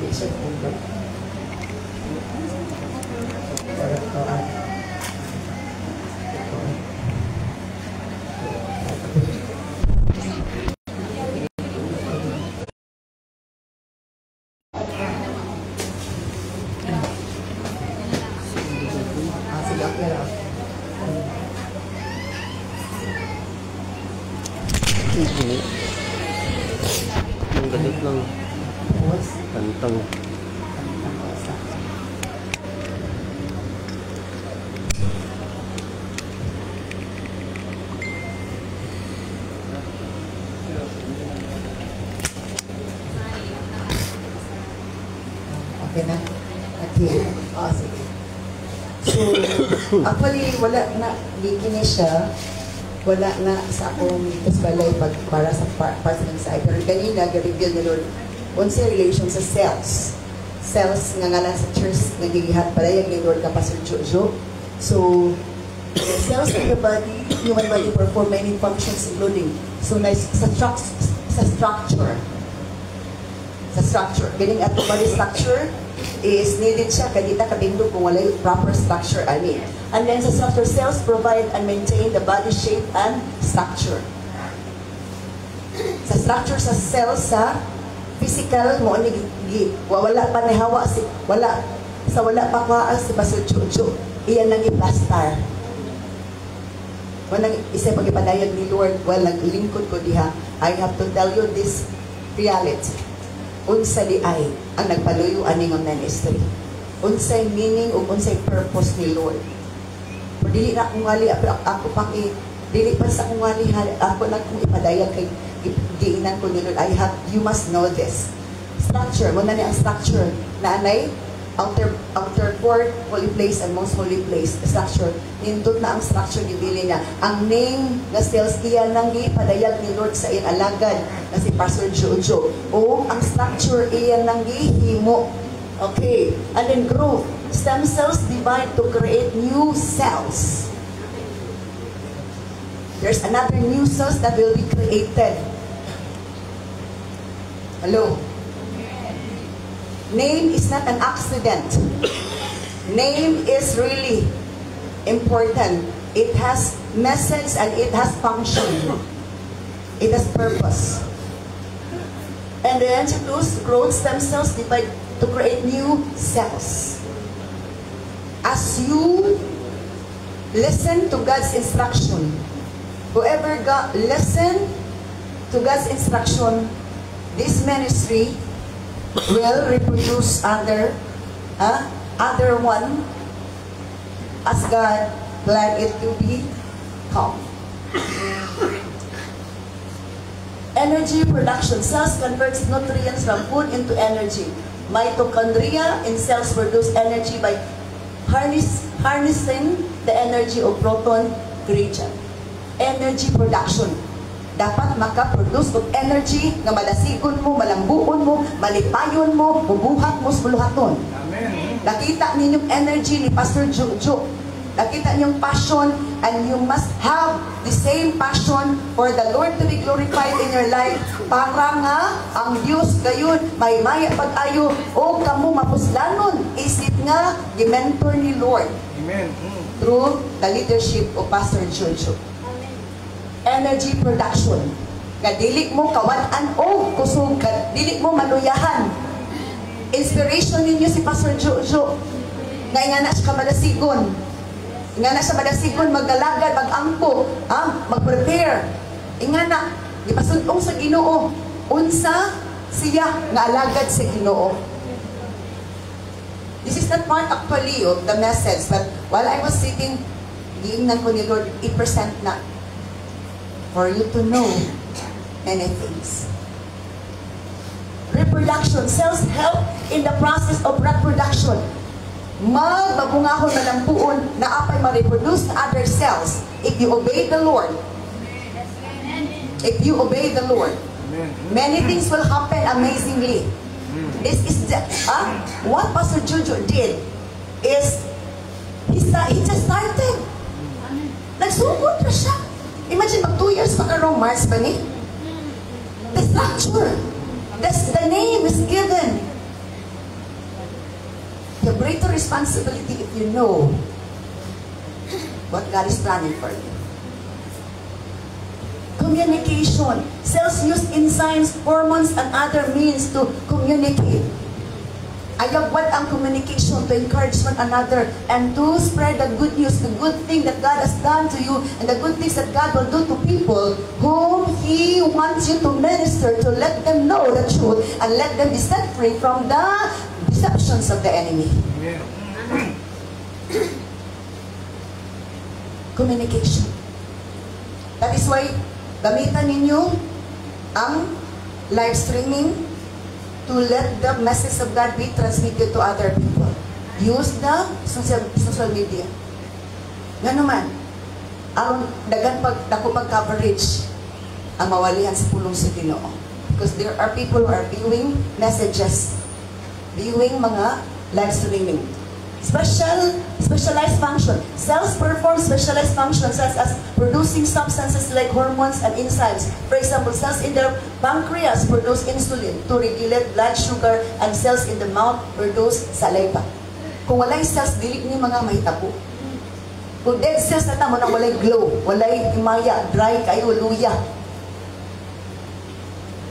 Ang galit lang. Kantang. Okay na? Okay. Oh, sige. So, actually, wala na, gigini siya. Wala na sa akong balay para sa parts ng side. Pero kanina, ga-reveal ni Lord, unsa relation sa cells. Cells nga nga lang sa church, nagigihat palayag ni Lord kapasod Jojo. So, the cells of the body, human body perform many functions including, so sa structure. Meaning at the body structure is needed siya, kadita kabindog kung wala yung proper structure, I mean. And then sa structure, cells provide and maintain the body shape and structure. Sa structure sa cells, sa physical mo, wala pa nahawa, wala pa kwaan si Pastor Jojo, iyan nang i-plaster. Walang isa pag-ipadayag ni Lord, naglingkod ko diha, I have to tell you this reality. Unsa di ay ang nagpaluyo ani nga ministry. Unsay meaning o unsay purpose ni Lord. Pero dili na akong ngali, ako dili pa sa akong ngali, ako na kung ipadayag kay diinan ko ni Lord, you must know this. Structure, muna ni ang structure na anay, outer court, holy place, and most holy place. Structure, nindot na ang structure gibili niya. Ang name na cells iyan nang gipadayag ni Lord sa iyang alagad na si Pastor Jojo. O ang structure iyan nang gihimo. Okay, and then growth. Stem cells divide to create new cells. There's another new cells that will be created. Hello? Name is not an accident. Name is really important. It has message and it has function. It has purpose. And the antidote growth stem cells divide to create new cells. As you listen to God's instruction, whoever listen to God's instruction, this ministry will reproduce other one as God planned it to be come. Energy production. Cells converts nutrients from food into energy. Mitochondria in cells produce energy by harnessing the energy of proton gradient. Energy production. Dapat makaproduce of energy nga malasigon mo, malambuon mo, malipayon mo, bubuhat mo, suluhaton. Amen. Nakita ninyong energy ni Pastor Jojo. Nakita ninyong passion, and you must have the same passion for the Lord to be glorified in your life para nga ang Diyos gayon may maya pag-ayo o kamo mapuslanon. Isip nga gi-mentor ni Lord. Amen. Through the leadership of Pastor Jojo. Energy production. Kadili mo kawan-an o kusog, kadili mo maluyahan. Inspiration ninyo si Pastor Jojo. Nga na siya kamalasigon. Nga na siya malasigon, maggalagad, mag-angko, mag-prepare. Nga na, ipasundong sa Ginoo. Unsa siya nga alagad sa Ginoo. This is not part actually of the message, but while I was sitting, giingnan ko ni Lord, 8% na. For you to know many things. Reproduction. Cells help in the process of reproduction. Magbabungahon na ng puon na apay ma-reproduce na other cells if you obey the Lord. If you obey the Lord, many things will happen amazingly. This is what Pastor Jojo did is he just started. Nagsugod na siya. Imagine, mag 2 years magkaroon Mars ba ni? The structure. The name is given. you have greater responsibility if you know what God is planning for you. Communication. Cells use enzymes, hormones, and other means to communicate. Ayagwad ang communication to encourage one another and to spread the good news, the good thing that God has done to you, and the good things that God will do to people whom He wants you to minister, to let them know the truth and let them be set free from the deceptions of the enemy. Amen. Communication. That is why gamitan ninyo ang live streaming to let the message of God be transmitted to other people. Use the social media. Nga naman, ang dagan dako pag coverage ang mawalihan sa pulong sa Ginoo. Because there are people who are viewing messages, viewing mga live streaming. Specialized function. Cells perform specialized functions such as producing substances like hormones and enzymes. For example, cells in the pancreas produce insulin to regulate blood sugar, and cells in the mouth produce saliva. Kung walay cells, dili ni mga mahitabo. Kung dead cells na tamo na walay glow, walay himaya, dry kayo, luya.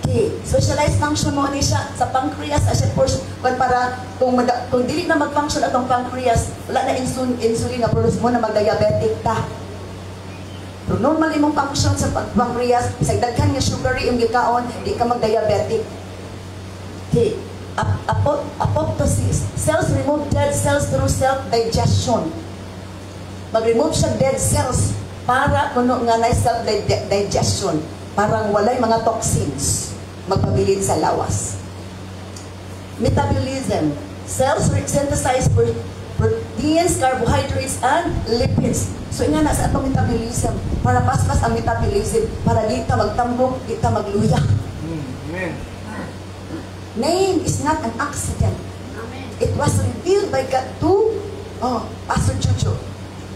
Okay, specialized function mo ni siya sa pancreas as a portion para kung dili na mag-function atong pancreas, wala na insulin na produce mo na mag-diabetic ta. Pero normal imong function sa pancreas, sa daghan nga sugary imong gikaon, di ka mag-diabetic. Okay, apoptosis. Cells remove dead cells through self-digestion. Mag-remove siya dead cells para kuno nga na self-digestion, parang walay mga toxins magpabilin sa lawas. Metabolism. Cells synthesize proteins, carbohydrates, and lipids. So nga na sa atong metabolism, para paspas ang metabolism, para di ta magtambok, di ta magluya. Amen. Name is not an accident. It was revealed by God to Pastor Chucho.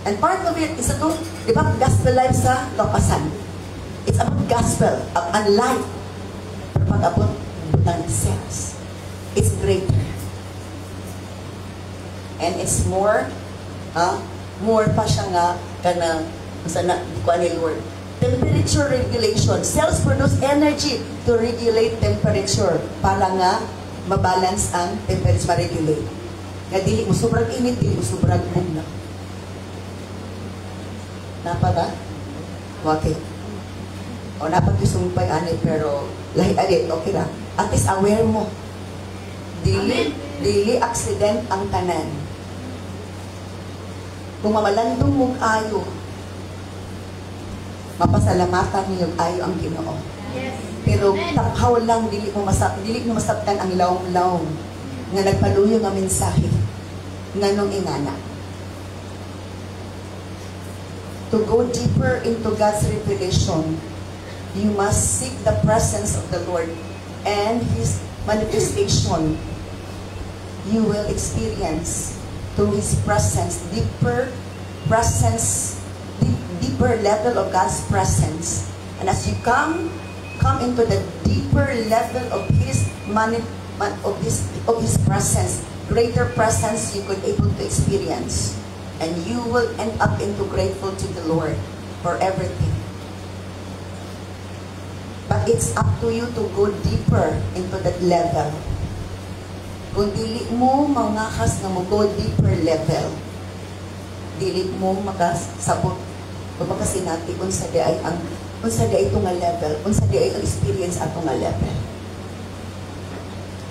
And part of it is ito, di ba, gospel life sa Lopasan. It's about gospel, and life. Pag-abot ng cells. It's greater. And it's more pa siya nga kanang sana ko ani Lord. Temperature regulation. Cells produce energy to regulate temperature para nga mabalance ang temperature, ma-regulate. Nga dili mo sobrang init, dili mo sobrang bugna. Napa ba? Okay. O dapat isumpay ani pero lahi adit okay ra. At least aware mo. Dili accident ang tanan. Kung mamalandong mong ayo, mapasalamatan niyo ayo ang Ginoo. Yes. Pero takhaw lang dili mo masabtan ang lawom-lawom nga nagpaluyo nga mensahe nganong ingana. To go deeper into God's revelation, you must seek the presence of the Lord and His manifestation. You will experience through His presence, deeper level of God's presence. And as you come into the deeper level of His of His presence, greater presence you could able to experience, and you will end up into grateful to the Lord for everything. But it's up to you to go deeper into that level. Kung dili mo mangakas na mo go deeper level, dili mo makasabot o makasinati unsa di ay ito nga level, unsa di ay ang experience ato nga level.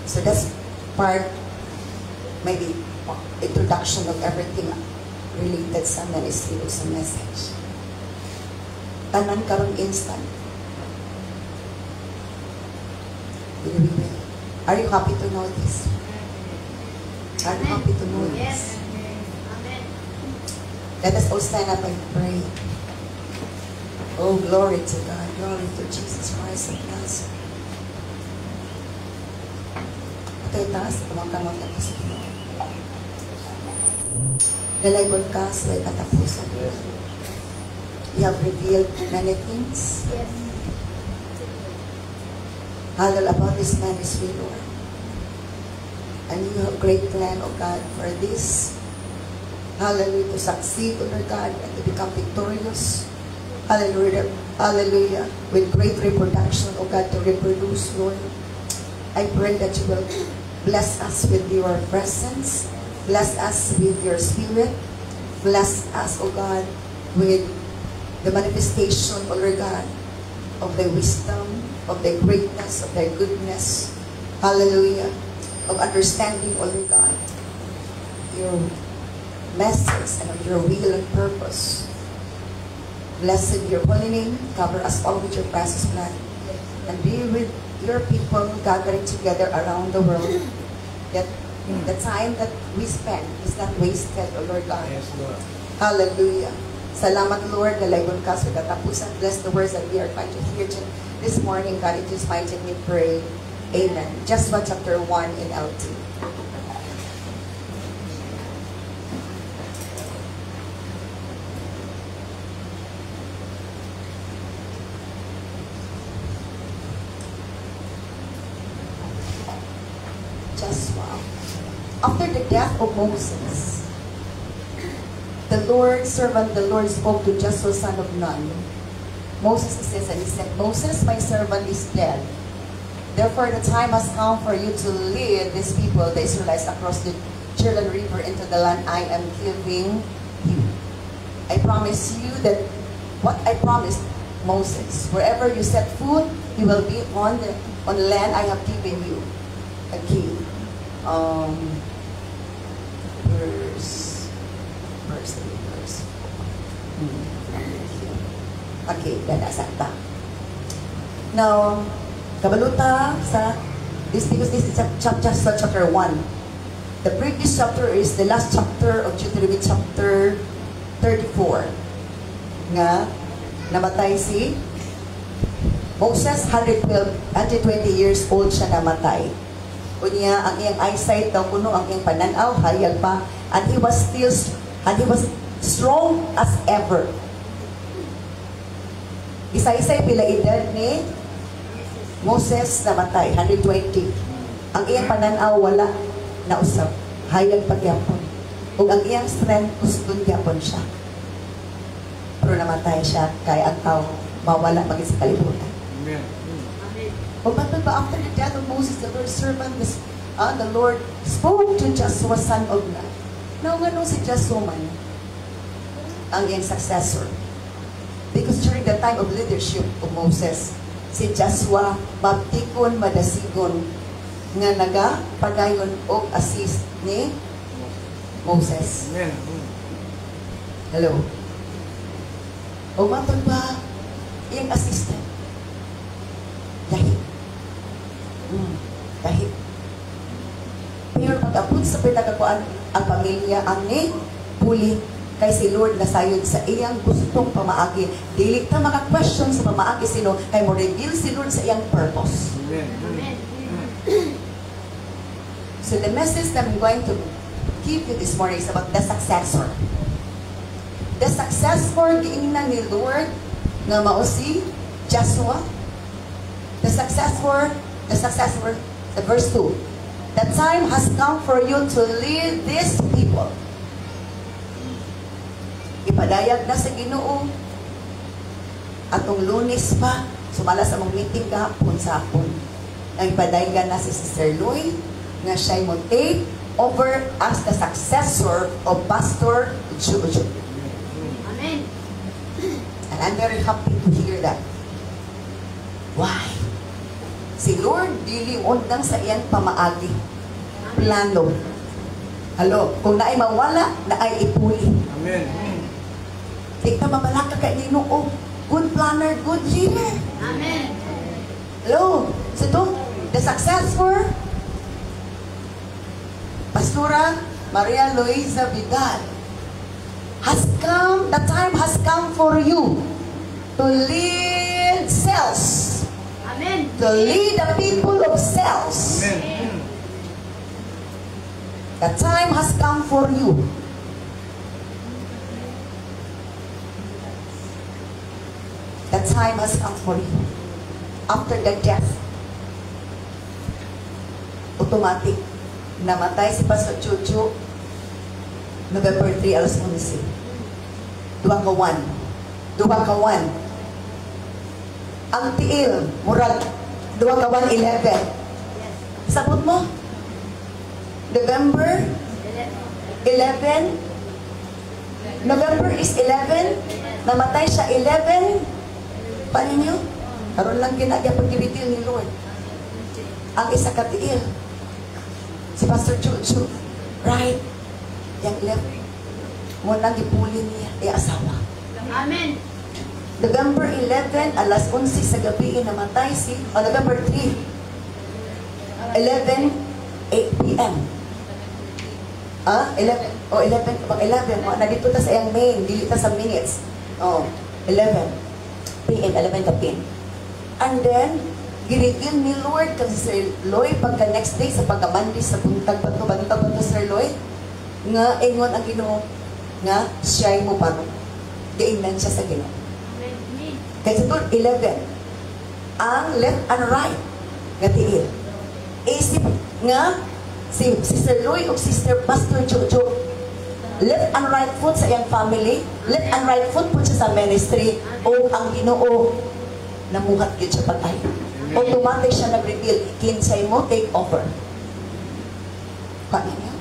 So that's part, maybe introduction of everything related sa ministry o sa message. Tanan karon instant. Are you happy to know this? Are you happy to know this? Yes. Amen. Let us all stand up and pray. Oh, glory to God. Glory to Jesus Christ of Nazareth. Patay taas, kumangkamot na sa Ginoo. Dalaybon ka sa katapusan. You have revealed many things. Yes. All about this ministry, Lord. And you have great plan, O God, for this. Hallelujah, to succeed, O Lord God, and to become victorious. Hallelujah, hallelujah, with great reproduction, O God, to reproduce, Lord. I pray that you will bless us with your presence, bless us with your spirit, bless us, O God, with the manifestation, O Lord God, of thy wisdom, of thy greatness, of thy goodness. Hallelujah. Of understanding, O Lord God, your message and of your will and purpose. Blessed be your holy name. Cover us all with your precious blood. And be with your people gathering together around the world. That the time that we spend is not wasted, O Lord God. Yes, Lord. Hallelujah. Salamat, Lord, na lagon ka sa katapusan. Bless the words that we are trying to hear this morning, God. In Jesus' mighty name we pray. Amen. Joshua chapter 1 in LT. Joshua. After the death of Moses, the Lord spoke to Joshua, son of Nun. Moses says, and he said, Moses, my servant, is dead. Therefore, the time has come for you to lead these people, the Israelites, across the Jordan River into the land I am giving you. I promise you that what I promised Moses, wherever you set foot, you will be on the land I have given you. Okay. Verse. Okay, dadasakta. Now, kabaluta sa because this is chapter 1. The previous chapter is the last chapter of Deuteronomy chapter 34. Nga namatay si Moses, 120 years old siya namatay. Unya ang iyang eyesight daw kuno, ang iyang pananaw hayag pa, and he was strong as ever. Isa-isay pila edad ni Moses namatay, 120. Ang iyang pananaw wala na usab, hayag pagyapon. Ug ang iyang strength uston gyapon siya. Pero namatay siya kay ang tao mawala maging sa kalibutan. Amen. But after the death of Moses, the Lord's servant, the Lord spoke to Joshua, son of Nun. Now, nga si Joshua man, ang iyang successor. Because during the time of leadership of Moses, si Joshua, mabtikon, madasigon, nga nagapadayon o assist ni Moses. Amen. Hello. O matod ba, iyang assistant? Dahil. Dahil. Pero pag-apod sa pinagakuan ang pamilya ang ni puli kay si Lord nasayod sa iyang gustong pamaagi. Dili ta maka-question sa pamaagi sino kay mo reveal si Lord sa iyang purpose. Amen. So the message that I'm going to give you this morning is about the successor. The successor giingnan ni Lord nga mao si Joshua. The successor, the verse 2. The time has come for you to lead these people. Ipadayag na sa Ginoo. Atong Lunes pa, sumala sa mga meeting kahapon sa hapon. Ang ipadayagan na si Sister Louie, nga siya'y mo take over as the successor of Pastor Jojo. Amen. And I'm very happy to hear that. Why? Si Lord, dili undang sa iyang pamaagi. Plano. Halo, kung naay mawala, naay ipuli. Amen. Di ka mamalaka kay Ginoo. Good planner, good leader. Amen. Hello. So ito, the successor, Pastora Maria Luisa Vidal, has come, the time has come for you to lead cells. Amen. To lead the people of cells. Amen. The time has come for you. The time has come for you. After the death, automatic, namatay si Pastor Chuchu November 3, alas 11. Duha ka 1. Ang tiil, murag, duha ka 1:11. Sabot mo? November 11. November is 11. Namatay siya 11. Paano niyo? Karoon lang ginagya pag-reveal ni Lord. Ang isa ka tiil, si Pastor Chuchu, right? Yang left, munang ipuli niya, asawa. Amen. November 11, alas 11 sa gabi, namatay si, November 3, 11, 8 p.m. 11, 11, nandito ta sa iyang main, dili ta sa minutes. 11 p.m., 11 ka p.m. And then, gireveal ni Lord kang Sir Lloyd pagka next day sa pagkamandi sa buntag bantag Sir Lloyd nga ingon ang Ginoo nga siya'y mo paro. Giingnan siya sa Ginoo. Amen. Kaya sa 11, ang left and right nga tiil. Isip nga si Sister Lloyd o Sister Pastor Jojo, left and right foot sa iyang family, left and right foot po siya sa ministry, o ang Ginoo namuhat yun siya patay. Automatic siya nag-reveal, kinsay mo, take over. Paano niya?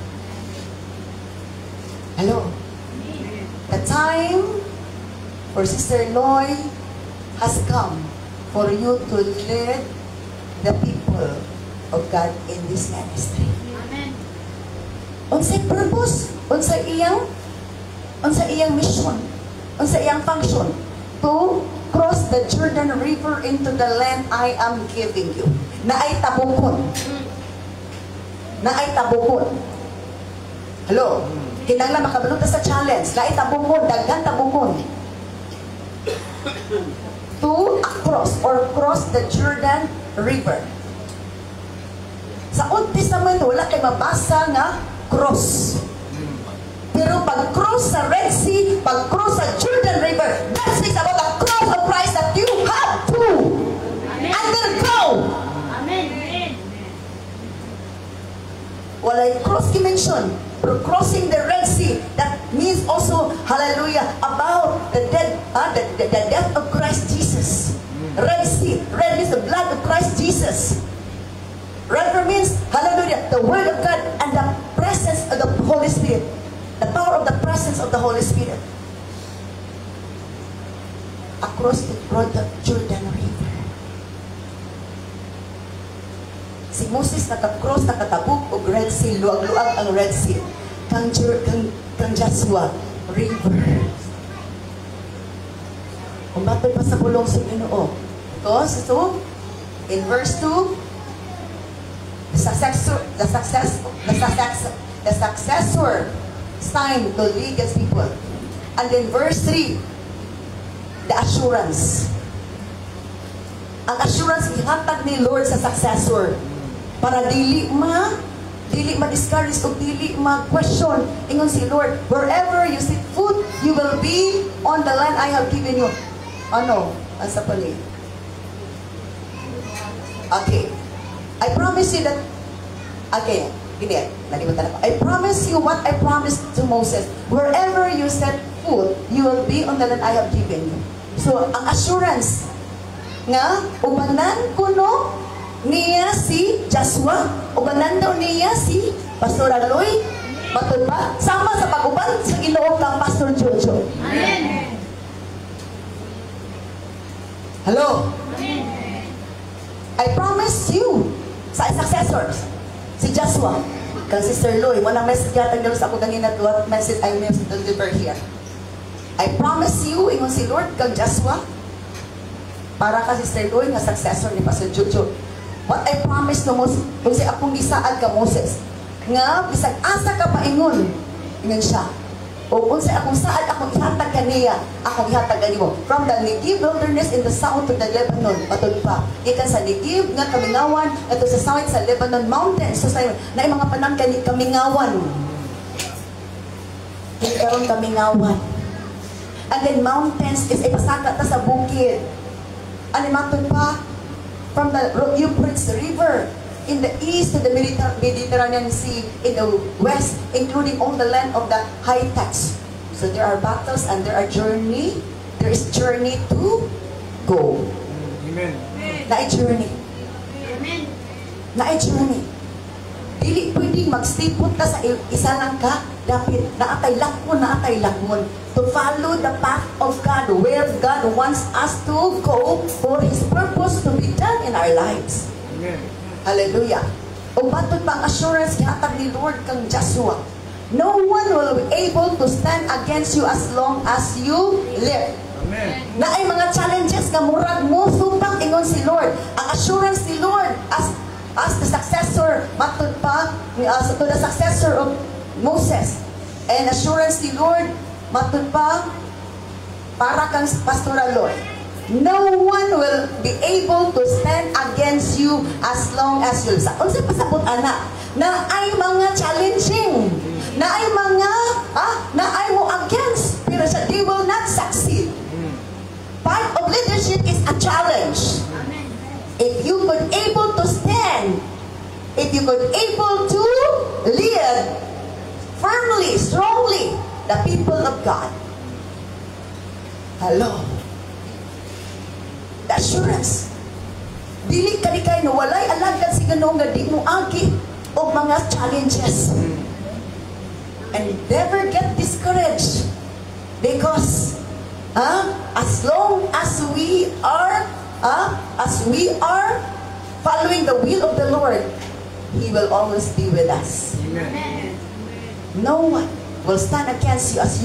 Hello? The time for Sister Loy has come for you to lead the people of God in this ministry. Amen. Unsay purpose, unsay iyang mission, unsay iyang function to cross the Jordan River into the land I am giving you. Naay tabukon. Hello? Kinanglan makabalot sa challenge. Naay tabukon, daghan tabukon. To cross the Jordan River. Sa Old Testament, wala kay mabasa nga cross. Pero pag-cross sa Red Sea, pag-cross sa Jordan River, that speaks about the cross of Christ that you have to undergo. Amen. Walay cross dimension, pero crossing the Red Sea, that means also, hallelujah, about the death of Christ Jesus. Red Sea, red means the blood of Christ Jesus. River means, hallelujah, the word of God and the presence of the Holy Spirit. The power of the presence of the Holy Spirit. Across the Jordan River. Si Moses nakakross, nakatabuk o Red Sea, luag-luag ang Red Sea. Kang Joshua River. Umatay pa sa bulong sa Ginoo. Because ito, in verse 2, the successor sign to lead God's people. And then verse 3, the assurance. Ang assurance ihatag ni Lord sa successor para dili ma-discourage o dili ma-question. Ingon si Lord, wherever you set foot, you will be on the land I have given you. Ano? Asa pali? Okay. I promise you that, okay, nalimutan ako. I promise you what I promised to Moses. Wherever you set foot, you will be on the land I have given you. So, ang assurance nga, ubanan kuno niya si Joshua, ubanan daw niya si Pastor Aloy, matod ba? Sama sa pag-uban sa Ginoo ng Pastor Jojo. Amen. Hello? Amen. I promise you sa successors, si Joshua, kang Sister Loy, walang message yata nila sa ako ganina to what message I may deliver here. I promise you, ingon si Lord, kang Joshua, para ka Sister Loy, nga successor ni Pastor Jojo. What I promise to Moses, kung si akong gisaad ka Moses, nga, bisag asa ka paingon, ingon siya. O kung sa akong saad, akong ihatag kaniya, akong ihatag kanimo. From the Negev wilderness in the south to the Lebanon, patod pa. Ikan sa Negev, nga kamingawan, ito sa south, sa Lebanon mountains. So sa na mga panang kamingawan. Hindi karoon kamingawan. And then mountains is ipasaka ta sa bukid. Ano matod pa? From the Euphrates River in the east to the Mediterranean Sea, in the west, including all the land of the Hittites. So there are battles and there is journey to go. Amen. Na journey. Amen. Na journey. Dili pwedeng magstipot ka sa isa lang ka. Dapat naatay lakmon. To follow the path of God, where God wants us to go for His purpose to be done in our lives. Amen. Hallelujah. O batod pang assurance gihatag ni Lord kang Joshua. No one will be able to stand against you as long as you live. Amen. Na ay mga challenges nga murag mo supang ingon si Lord. Ang assurance ni Lord as the successor, matod pa to the successor of Moses. And assurance ni Lord, matod pa para kang pastoral Lord. No one will be able to stand against you as long as you live. Unsa pasabot ana? Na ay mga challenging, na ay mo against, pero sa they will not succeed. Part of leadership is a challenge. Amen. If you could able to stand, if you could able to lead firmly, strongly, the people of God. Hello. The assurance. Dili ka di kayo walay alagad si Ginoo nga di mo agi o mga challenges. And never get discouraged. Because as long as we are following the will of the Lord, He will always be with us. Amen. No one will stand against you as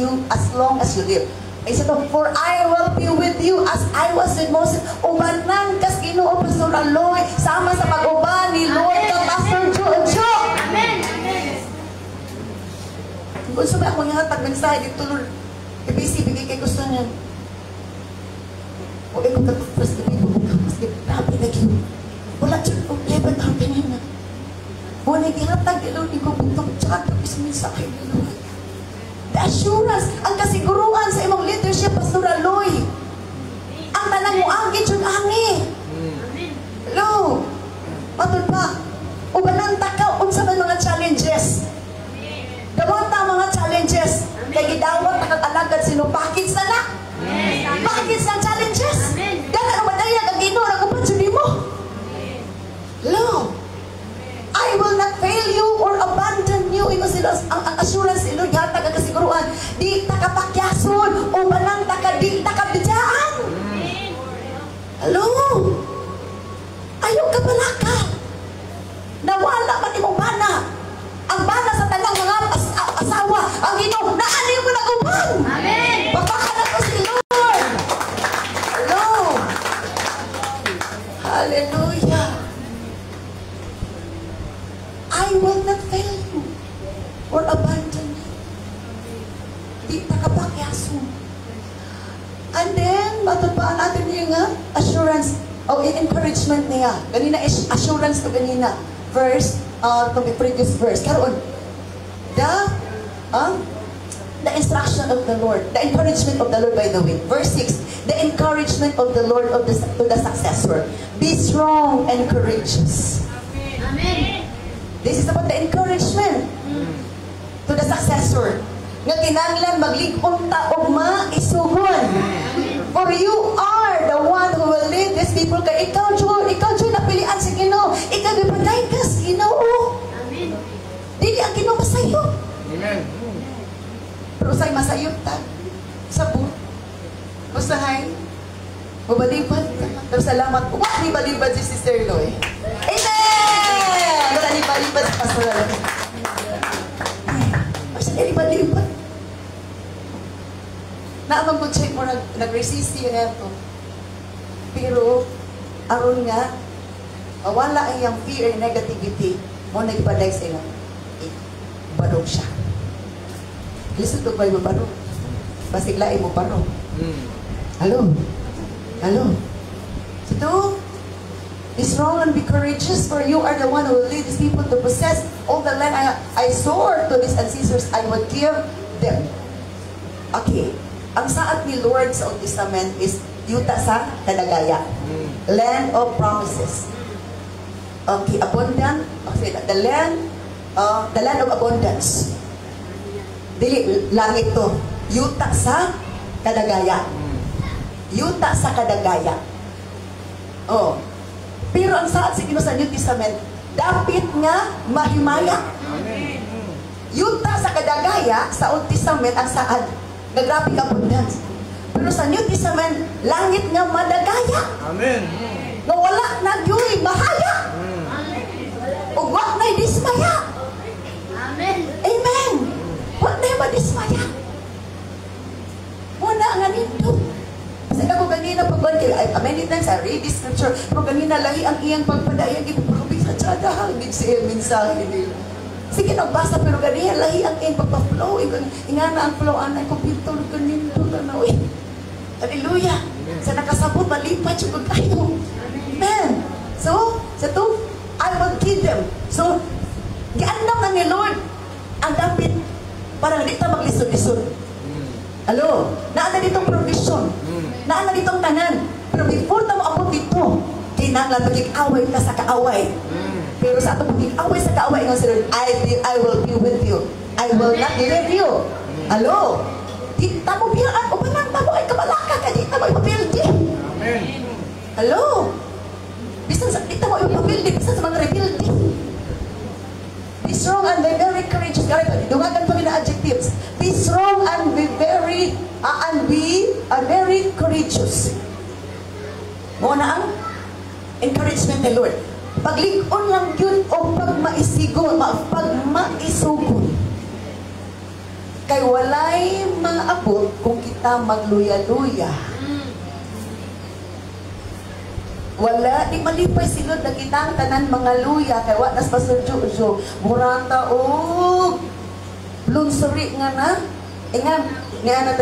long as you live. Ay sa to, for I will be with you as I was with Moses. Ubanan kas Ginoo Pastor Aloy, sama sa pag-uban ni Lord kang Pastor Jojo. Amen. Amen. Kung sabi ako nga tag-mensahe dito, Lord, ibisi, bigay kay gusto niya. O ikaw katapos na dito, mas grabe na yun. Wala dyan, o level ang kanina. O naghihatag ni Lord, ikaw butong tsaka tapos mensahe ni Lord. The assurance, ang kasiguruan sa imong leadership, Pastor Aloy. Ang tanang mo, angin yun, angin. Amen. Hello. Matod pa. O bananta ka, unsa man mga challenges. Dawat na mga challenges. Kaya gidawat na kag-alagad sino, pakits na na. Pakits na challenges. Gana na madayag ang Ginoo na upat suni mo. Hello. I will not fail you or abandon you. Ino sila, ang assurance ni Lord, hatag ang kasiguruan. Di takapakyason o banang di takabidaan. Hello. Ayaw ka balaka. Nawala man imong bana. Ang bana sa tanang mga asawa, ang Ginoo, naani mo na uban. Amen. Papaka na ko si Lord. Hello. Hallelujah. I will not fail you or abandon you. Di takapakyaso. And then, matupaan natin yung assurance o encouragement niya. Ganina is assurance to ganina. Verse, to the previous verse. Karoon, the instruction of the Lord, the encouragement of the Lord, by the way. Verse 6, the encouragement of the Lord to the successor. Be strong and courageous. Amen. This is about the encouragement to the successor. Nga kinahanglan maglig-on ta og maisugon. For you are the one who will lead these people. Kay ikaw Diyo napilian sa Ginoo. Ikaw gipaday ka sa Ginoo. Amen. Dili ang Ginoo masayop. Amen. Pero say masayop ta. Sabot. Usahay. Mabalibad ka. Pero salamat po. Wala ni balibad si Sister Loy. Amen! Wala ni balibad si Pastor Loy. Basta ni balibad. Naamang po check mo nag-resist siya ito. Pero, aron nga, wala ang yung fear and negativity mo nagpaday sa ino. Barog siya. Listen to ba yung barog? Basiglain mo barog. Hello? Hello? So, be strong and be courageous, for you are the one who will lead these people to possess all the land I swore to these ancestors I would give them. Okay. Ang saad ni Lord sa Old Testament is yuta sa Kadagaya. Land of promises. Okay, abundant. Okay, the land of abundance. Dili langit to. Yuta sa kadagaya. Yuta sa kadagaya. Oh. Pero ang saad sa Ginoo sa New Testament, dapit nga mahimaya. Amen. Yuta sa kadagaya sa Old Testament ang saad nga grabe ka abundance. Pero sa New Testament, langit nga madagaya. Amen. Nga wala na gyud bahaya. Ug wa na dismaya. Amen. Amen. Wa na madismaya. Muna nga nito. Kasi ako ganina pagban kay many times I read this scripture, pero ganina lahi ang iyang pagpadayag ipagpakabig sa tsada hanggang siya mensahe nila. Sige nagbasa pero ganina lahi ang iyang pagpa-flow. Ingana ang flow anay ko pinto ganito na eh. Hallelujah. Sa nakasabot malipat yung tayo. Amen. So, sa to, I will give them. So, giandam na ni Lord ang dapit para hindi ta maglisod-lisod. Alo, naana ditong provision. Naana ditong tanan. Pero before ta moabot dito, kinahanglan magig-away ka sa kaaway. Pero sa atong magig-away sa kaaway nga sila, I will be with you. I will not leave you. Alo, di ta mo biyaan o panang tamo ay kabalaka ka di ta mo ipapildi. Amen. Alo, bisan sa di ta mo ipapildi, bisan sa mga rebuildi. Be strong and be very courageous. Dungagan pa na adjectives. Be strong and be very courageous. Muna ang encouragement ni Lord. Paglig-on lang yun o pag maisigon, pag maisugon. Kay walay maabot kung kita magluya-luya. Wala, di malipay silod na kita ang tanan mga luya kay wa nas pasudyo-udyo murata o lunsuri nga na nga na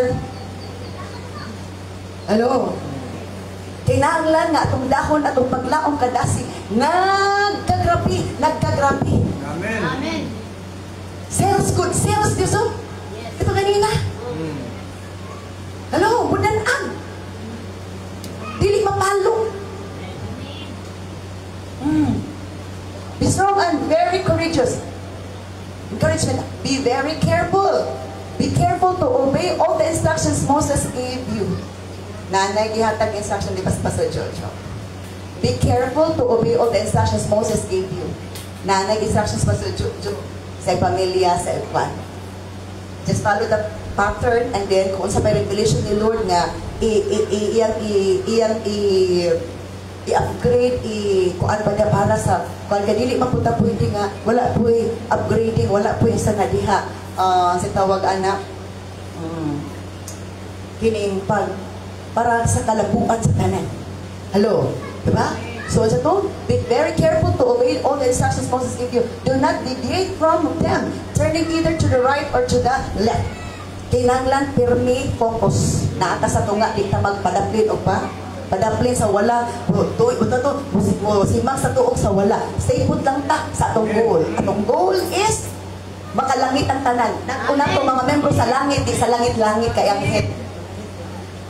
ano kinahanglan nga atong dahon atong paglaom kadasi nagkagrapi Amen. Amen. sales good sales Diyos oh ito kanina hello budan-ang dili mapalo. Be strong and very courageous. Encouragement. Be very careful. Be careful to obey all the instructions Moses gave you. Nanay gihatag instruction di pas Pastor Jojo. Be careful to obey all the instructions Moses gave you. Nanay instructions Pastor Jojo sa pamilya sa ikwan. Just follow the pattern and then kung sa revelation ni Lord nga i-upgrade, kung ano ba niya para sa, kung dili mapunta pwede nga, wala po upgrading, wala po isa na diha, sa tawag anak, kining para sa kalabuan sa tanan. Hello? Diba? So, sa to, be very careful to obey all the instructions Moses gave you. Do not deviate from them, turning either to the right or to the left. Kinanglan, pirmi, focus. Naata sa tunga, di ka magpadaplin o pa? Padaplin sa wala, simang sa tuog sa wala. Stay put lang ta sa atong goal. Atong goal is makalangit ang tanan. Unang to mga membro sa langit, di sa langit-langit kay ang head.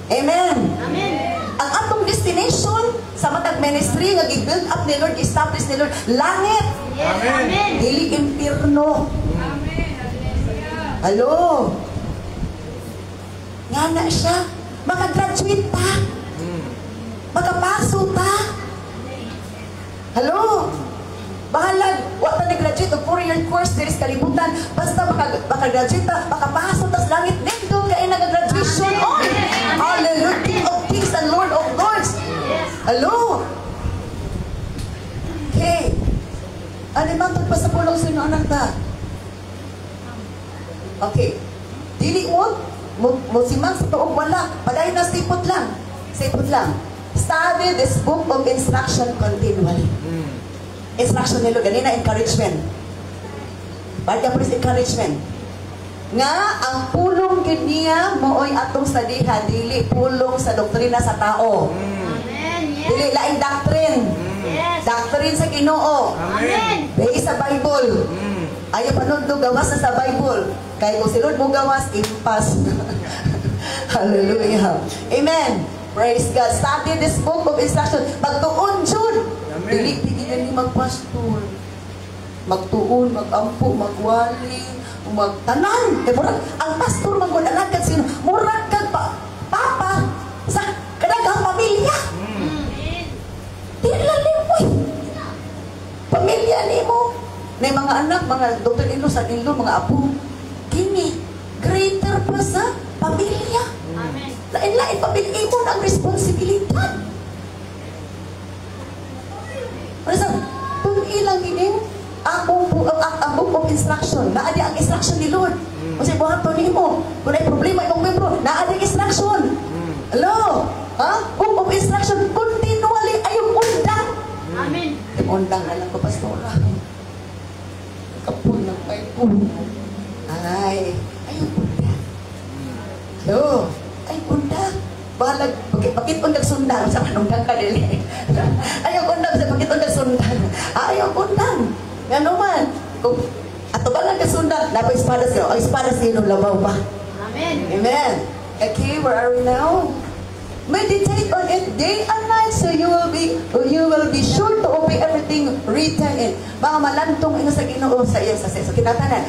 Amen. Amen. Ang atong destination sa matag ministry nga gi-build up ni Lord, establish ni Lord, langit. Yes. Amen. Dili impierno. Hello. Nga na siya. Makagraduate pa. Makapaso ta. Hello. Bahalag. Wata nag-graduate o 4-year course. There is kalibutan. Basta makagraduate ta. Makapaso tas langit. Nindong kayo nag-graduation on. Hallelujah. King of kings and Lord of lords. Hello. Okay. Ano man pa sa pulong sa inyo anak ta? Okay. Dili mo simang sa tuog wala. Padayon na sipot lang. Sipot lang. Study this book of instruction continually. Instruction nilo ganina encouragement. Basta po encouragement. Nga ang pulong gid niya mooy atong studihan dili pulong sa doktrina sa tao. Amen. Yes. Dili laing doctrine. Yes. Doctrine sa Ginoo. Amen. Based sa Bible. Ayaw panudlo gawas na sa Bible. Kaya kung si Lord mo gawas, impas. Hallelujah. Amen. Praise God. Study this book of instruction. Pagtuon, June. Dili, pigil ni pastor. Magtuon, magampo, magwali, magtanan. Kaya murag, ang pastor magwala kag sino? Murag kag papa sa kadagang pamilya. Tilalim mo eh. Pamilya ni mo. Na mga anak, mga daughter-in-law, son-in-law, mga apo. Kini, greater pa sa pamilya. Amen. Lain-lain pamilya mo ang responsibilidad. Ano sa? Kung ilang gining ang book of instruction, naadi ang instruction ni Lord. Kasi buhaton nimo, kung ay problema imong membro, naadi instruction. Hello? Ha? Book of instruction, continually ayong undang. Amen. Yung undang na lang ko, pastora. Kapul ng Bible. Ay, ayong undang. Hello? Ay, undang. Balag, bakit undang sundan sa manunggang kanili? Ayaw undang sa bakit undang sundan. Ayaw undang. Nga naman, kung ato ba lang kasundan, napa espada sila. Ang espada sila labaw pa. Amen. Amen. Okay, where are we now? Meditate on it day and night so you will be sure to obey everything written in. Mga malantong ino sa Ginoo sa iya sa seso. Kinatanan,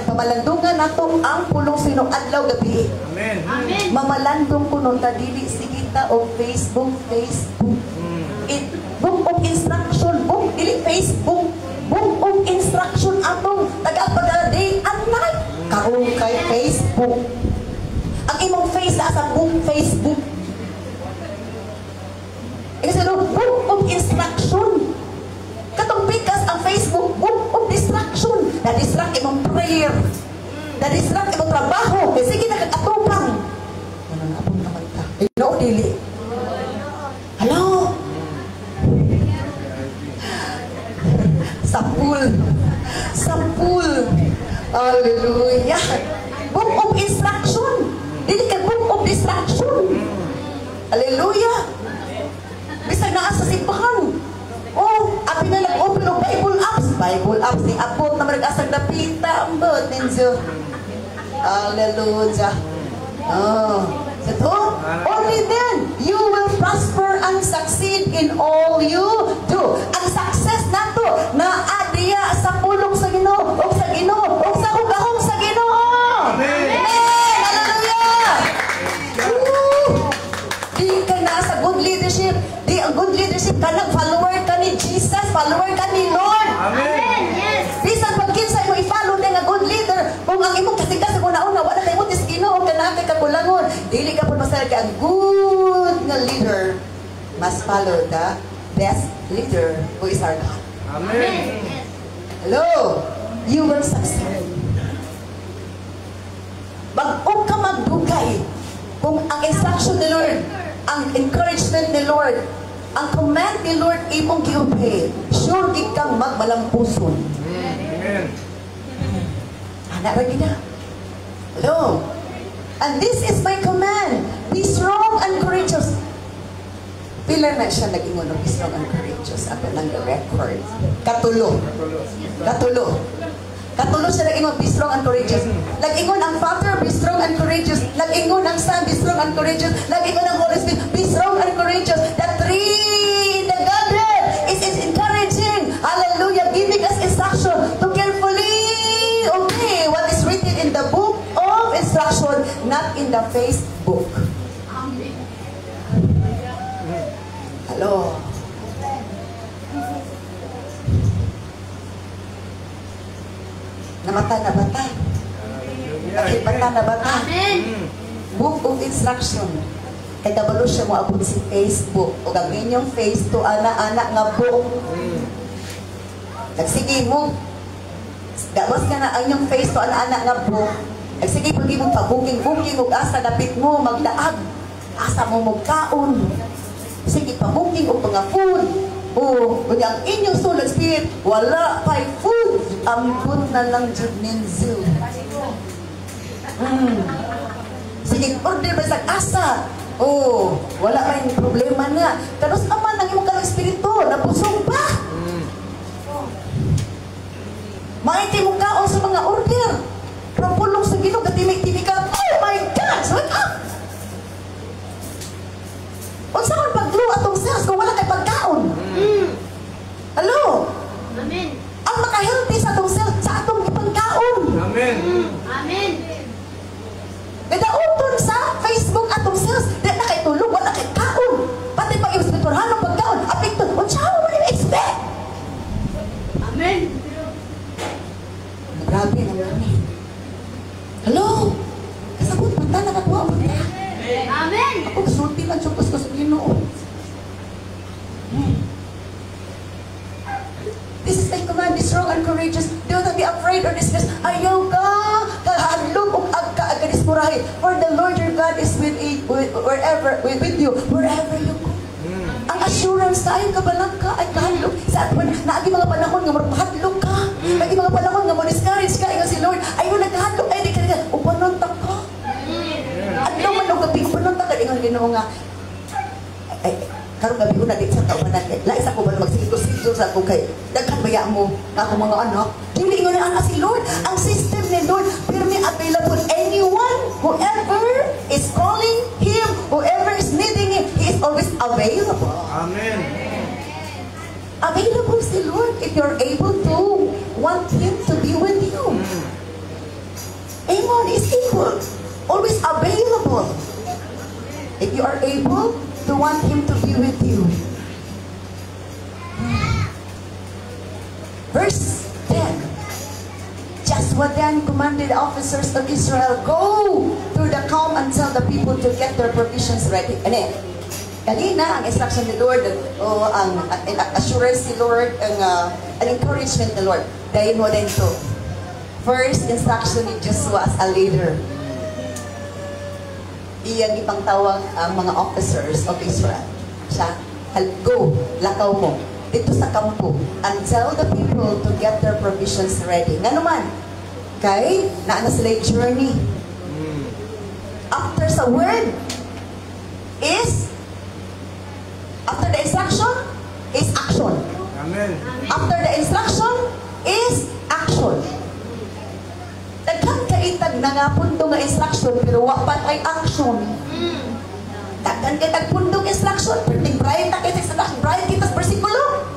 pamalandungan nato ang pulong sino adlaw gabi. Amen. Amen. Mamalandong kuno ta dili sigita o Facebook. Book of instruction, book dili Facebook. Book of instruction atong taga day and night. Karon kay Facebook. Ang imong face na sa book Facebook. Kasi book of instruction. Katong pikas ang Facebook, book of distraction. Na-distract imong prayer. Na-distract imong trabaho. Kasi sige na kag-atupang. Ano na abong naman ka? No, dili. Hello? Sapul. Hallelujah. Book of instruction. Dili ka book of distraction. Hallelujah. Bisag naa sa simbahan. Oh, apin na lang open of Bible apps. Bible apps ni abot na marag-asang napita. Ambot ninyo. Hallelujah. Oh. Ito, only then you will prosper and succeed in all you do. Ang success nato na adiya sa pulong sa Ginoo, o sa Ginoo, o sa ugahong sa Ginoo. Amen. Hallelujah. Di ka na sa good leadership. Di ang good leadership ka follower ka ni Jesus, follower ka ni Lord. Amen. Yes. Bisan pag kinsa mo i-follow na nga good leader, kung ang imong kasikas sa una-una, wala kayo mo tis Ginoo, kana kay kakulangon. Dili ka po masal ka ang good nga leader. Must follow the best leader who is our God. Amen. Yes. Hello? You will succeed. Bag-o ka magdugay kung ang instruction ni Lord, ang encouragement ni Lord, ang command ni Lord imong giobey, sure di kang magmalampuson. Amen. Anak lagi na. Hello? And this is my command. Be strong and courageous. Pila na siya nag-ingon ng be strong and courageous. Ako lang the record. Katulo. Katulo siya nag-ingon, be strong and courageous. Nag-ingon ang Father, be strong and courageous. Nag-ingon ang Son, be strong and courageous. Nag-ingon ang Holy Spirit, be strong and courageous. The three in the Godhead is encouraging. Hallelujah. Giving us instruction to carefully obey what is written in the book of instruction, not in the Facebook. Amen. Hello. Namata na bata. Bakit bata na bata? Amen. Book of instruction. Kaya kabalo siya mo abot si Facebook. O gagawin yung face to ana-ana nga book. Nagsige mo. Gawas ka na ang yung face to ana-ana nga book. Nagsige pag mo pa-booking-booking o asa dapit mo magdaag. Asa mo magkaon. Sige pa-booking o mga food. O ang inyong soul and spirit, wala pa'y food. Ambot na lang dyan ninyo. Sige, order ba sa asa? Oh, wala pa yung problema na. Kanos naman ang imong kalang espiritu, nabusog pa. Maiti mo kaon sa mga order. Propulong sa Ginoo, katimik-timik ka. Oh my God! Wake up! Unsa man pagluwa atong sas kung wala kay pagkaon? Hello? and courageous. Do not be afraid or distressed. Ayaw ka, kahadlok o agkadismurahin. For the Lord your God is with you, wherever you go. Ang assurance na ayaw kabalang ka ay kahadlok. Sa atin, naagi mga panahon nga marpahadlok ka. Naagi mga panahon nga mo-discourage ka. Ikaw si Lord, ayaw nagkahadlok. Ay, di ka na, upanontak ka. At naman ang gabi, upanontak ka. Ingon Ginoo nga, ay, karong gabi ko na dito sa kaubanan kay laisa ko ba magsiguro sa ako kay daghan baya mo nga ako mga anak dili ingon ana si Lord ang system ni Lord pirmi available anyone whoever is calling him whoever is needing him he is always available. Amen. Available si Lord if you're able to want him to be with you. Amen. Is able, always available if you are able to want him to be with you. Verse 10. Joshua then commanded the officers of Israel, go through the camp and tell the people to get their provisions ready. Ano kanina, ang instruction ni Lord, ang assurance ni Lord, ang encouragement ni Lord. Dahil mo din ito. First instruction ni Joshua as a leader. Iyan ipangtawag ang mga officers of Israel. Siya, go, lakaw mo, dito sa kampo, and tell the people to get their provisions ready. Nga naman, kay, naana sila yung journey. After sa word, after the instruction, is action. Amen. After the instruction, is action. Daghan kaitag na nga puntong nga instruction pero wapat ay action. Daghan kaitag puntong instruction pero bright na kaitag instruction, bright kita sa versikulo.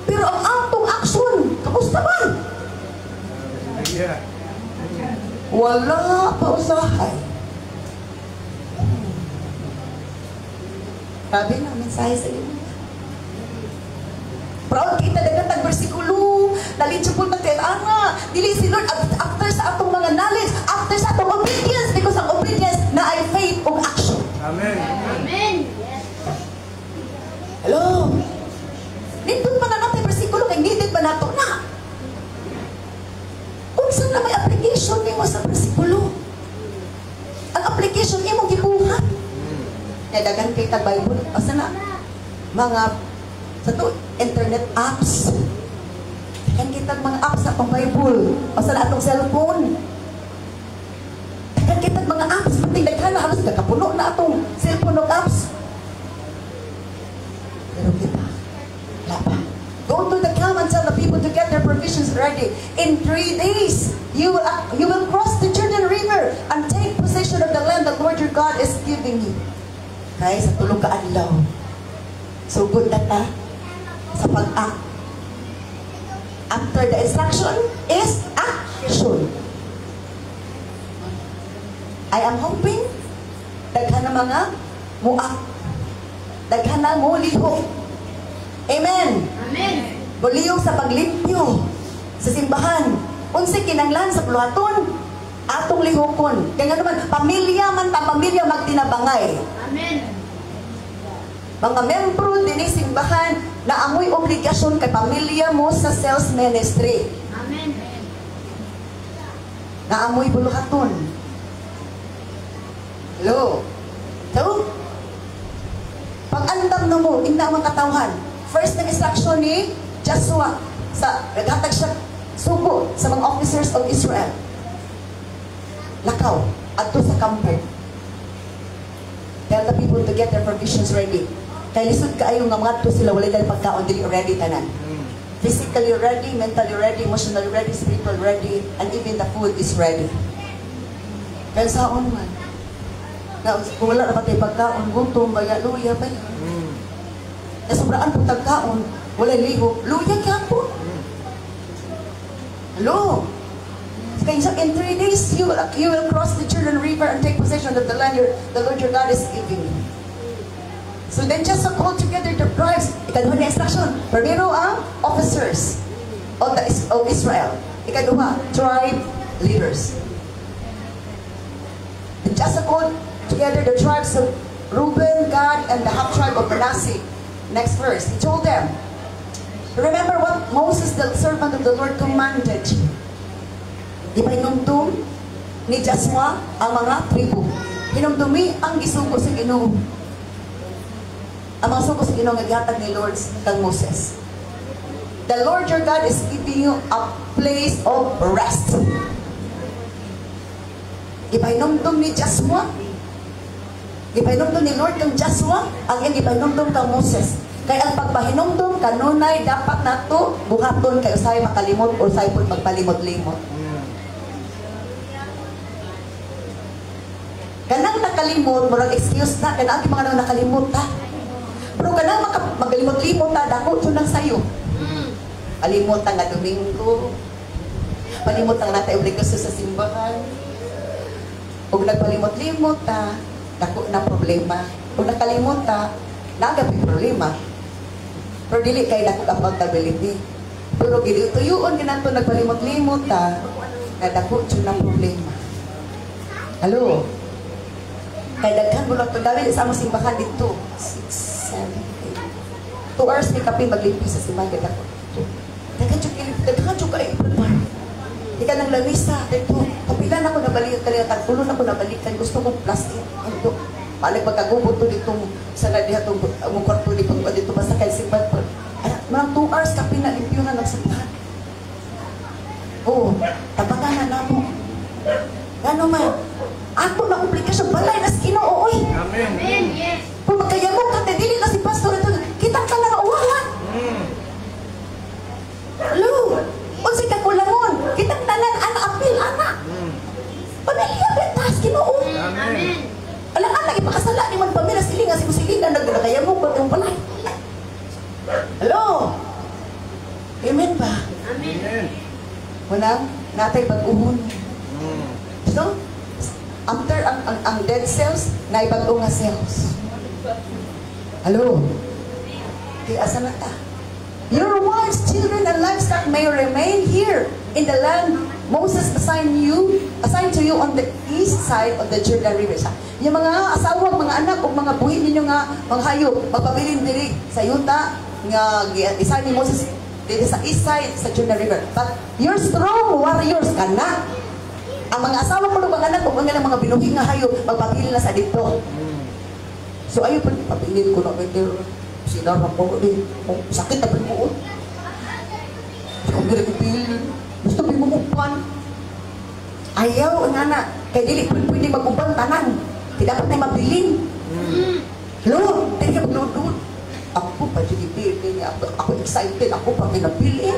Pero ang atong action, kamusta man? Yeah. Wala pa usahay. Sabi na mensahe sa inyo. Proud kita dagang tag-versikulo. Nalidyo po nagtayana. Dili si Lord after sa atong mga knowledge, after sa atong obedience, because ang obedience na ay faith o action. Amen. Amen. Hello? Nindun pa na natin versikulo kay needed ba nato na? Kung saan na may application mo sa versikulo? Ang application mo gibuhat. Kaya dagan kay ta Bible. Asa na? Mga sa to, internet apps. Kan kita mga apps sa pang Bible. O sa atong cellphone. Kan kita mga apps. Pati daghan na halos nagkapuno na atong cellphone of apps. Pero kita, wala pa. Go to the camp and tell the people to get their provisions ready. In 3 days, you will cross the Jordan River and take possession of the land that Lord your God is giving you. Kaya sa tulong kaadlaw. So good na ta sa pag-act. After the instruction is action. I am hoping daghan na mga muak. Daghan na mo liho. Amen. Amen. Buliyong sa paglimpyo sa simbahan. Unsa kinanglan sa buluhaton atong lihokon. Kaya nga naman, pamilya man ta pamilya magtinabangay. Amen. Mga membro din simbahan na amoy obligasyon kay pamilya mo sa sales ministry. Amen. Na amoy buluhaton. Hello? So, pag-andam na mo, ina ang katawhan. First na instruction ni Joshua sa naghatag siya subo sa mga officers of Israel. Lakaw, adto sa kampo. Tell the people to get their provisions ready. Kaya lisod kaayo nga mga to sila walay dahil pagkaon, dili ready tanan. Physically ready, mentally ready, emotionally ready, spiritually ready, and even the food is ready. Kaya saon man. Na kung wala na pati pagkaon, gutom, baya, luya, baya. Na sobraan po tagkaon, wala liho, luya kaya po. Hello? Kaya in 3 days, you will cross the Jordan River and take possession of the land the Lord your God is giving you. So then just call together the tribes. Ikaduha na instruction. Primero ang officers of Israel. Ikaduha, tribe leaders. And just call together the tribes of Reuben, Gad, and the half tribe of Manasseh. Next verse. He told them, Remember what Moses, the servant of the Lord, commanded. Di ba hinumdum ni Joshua ang mga tribu? Hinumdumi ang gisugo sa Ginoo. Ang mga sugo sa Ginoo nga gihatag ni Lord kang Moses. The Lord your God is giving you a place of rest. Ipahinumdum ni Joshua. Ipahinumdum ni Lord kang Joshua. Ang iyang ipahinumdum kang Moses. Kaya ang pagpahinumdum kanunay dapat nato buhaton kay usay makalimot o usay pud magpalimot-limot. Kanang nakalimot, murag excuse na, kanang mga nakalimot ta. Pero kanang magalimot-limot ta, dako ito lang sa'yo. Palimot nga Domingo. Palimot nga natin obligasyon sa simbahan. Kung nagpalimot-limot ta, dako na problema. Kung nakalimot ta, nagapit problema. Pero dili kay dako accountability. Pero gili tuyuon ginato nagpalimot-limot ta, na dako ito na problema. Hello? Kaya daghan mo lang ito. Dahil sa among simbahan dito. 6, 7, 8. 2 hours ni kapin maglimpis sa simbahan. Daghan yung ka-i-prepare. Di ka nang lamisa. Dito, kapilan ako nabalikan kanina. Tagpulon ako nabalikan. Gusto kong plastic. Ano? Paano pagkagubot to ditong sa nadiha itong kwarto dito. Basta kayo simbahan. Mga 2 hours kapin na limpyo na ng simbahan. Oo. Tabangan na mo. Ano man? Ako na komplikasyon balay na sa Ginoo oy. Amen. Amen. Yes. Kung magkayamo ka dili na si pastor ito, kitang ka na uwawan. Hello. Unsay ka kulangon? Kitang tanan ana apil ana. Pamilya betas Ginoo. Amen. Alang anak ipakasala ni man pamilya silinga si silingan nagkayamo ko tong balay. Hello. Amen ba? Amen. Wala natay pag-uhon. So, after ang dead cells, naibag-o nga cells. Hello? Kaya asa na ta? Your wives, children, and livestock may remain here in the land Moses assigned to you on the east side of the Jordan River. Yung mga asawa, mga anak, o mga buhin ninyo nga, mga hayop, magpabilin diri sa yuta, nga isa ni Moses dito sa east side sa Jordan River. But your strong warriors ka na. Ang mga asawa ko ng mga anak ko, mga binuhing nga hayop, magpapili na sa dito. So ayaw pa, papilin ko na medyo, sinarap ko din, sakit na pinbuot. So kung hindi pipili, gusto pinumupan. Ayaw, ang anak, kaya dili pwede mag-uban tanan. Hindi dapat na mabilin. Lord, hindi ka magludod. Ako pa, pili, ako excited, ako pa pinapili.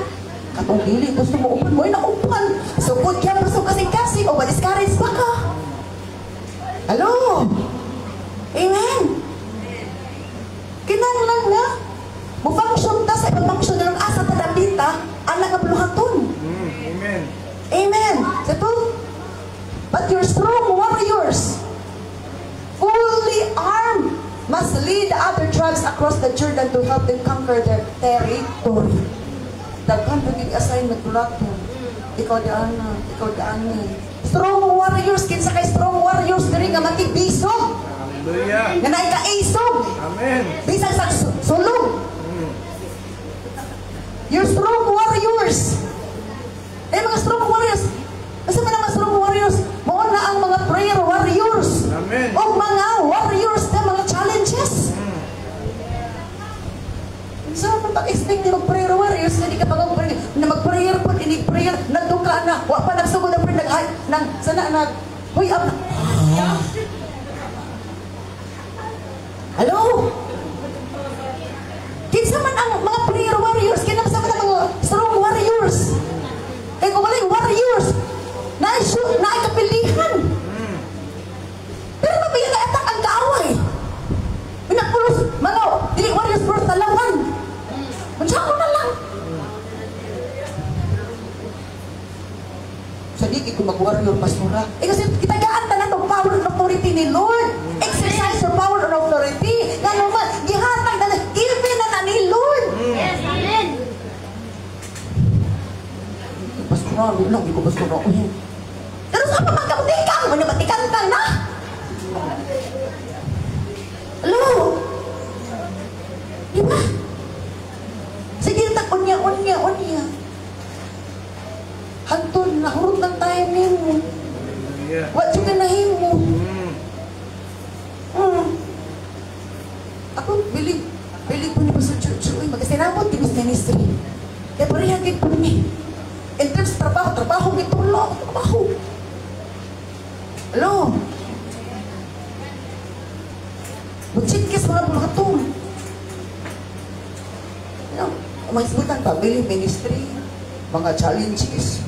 Katong dili, gusto mo upan mo, ay naupan. So, kung kaya gusto kasing-kasing, o ma-discourage pa ka. Hello? Amen? Kinanglan nga. Mo-function ta sa ibang function na lang asa tadapita, anak nga buluhaton. Amen. Amen? Sa to? But your strong warriors, fully armed, must lead the other tribes across the Jordan to help them conquer their territory. Daghan pagiging assignment bulato. Ikaw daan ni. Strong warriors, kinsa kay strong warriors diri nga makibisog. Hallelujah. Nga naay kaisog. Amen. Bisag sa sulong. Your strong warriors. Mga strong warriors. Kasi man ang mga strong warriors, mao na ang mga prayer warriors. Amen. O mga warriors na mga challenges. So, pag-expect niyo mag-prayer warriors, hindi ka mag-prayer, na mag-prayer po, inig-prayer, nagduka na, wa pa nagsugod na prayer, huy up na. Hello? Kinsa man ang mga prayer warriors, kinsa man ang mga strong warriors. Kaya kung wala yung warriors, naikapilihan. Pero mabaya na-attack ang kaaway. Pinapulos, dili warriors first talawan. Mansako na lang. Sa di ko mag-warrior pastora. Kasi kitagaan na ng power and authority ni Lord. Exercise your power and authority. Nga naman, gihatag na given na ni Lord. Yes, amen. Pastora, lang, di ko pastora. Pero sa pa magkabutikang, manabatikan na. Hello? Diba? Sige, takon niya, niya. Hantod, nahurot ng tayo nimo. Hallelujah. What you ganahimo? Ako, believe po niyo sa church. Uy, magkasinabot din sa ministry. Kaya parihagin po niya. In terms of trabaho, gitulo, trabaho. Hello? Magchitkis mga bulhatong. May sabutan pa, believe ministry, mga challenges.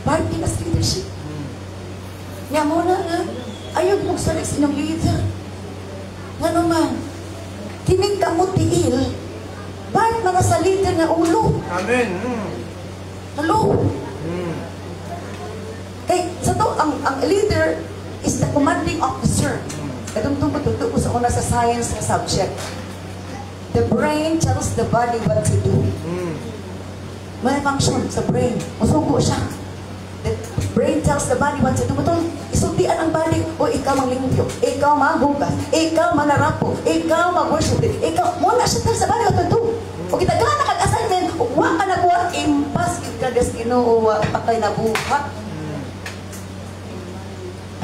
Party na sa leadership. Nga muna nga, ayaw mong salit sa inyong leader. Nga naman, kining kamot tiil, bakit mga sa leader nga ulo? Amen. Hello? Kay, sa to, ang leader is the commanding officer. Katong tumututo ko sa una sa science na subject. The brain tells the body what to do. May function sa brain. Masugo siya. The brain tells the body what to do. Butong isultian ang body. O ikaw manglimpyo. Ikaw maghugas. Ikaw manarapo. Ikaw mag-worship. Ikaw, muna siya tells the body what to do. O kita gana kag-assignment. Huwag ka nagbuhat. Impas ka destino. O patay na buhat.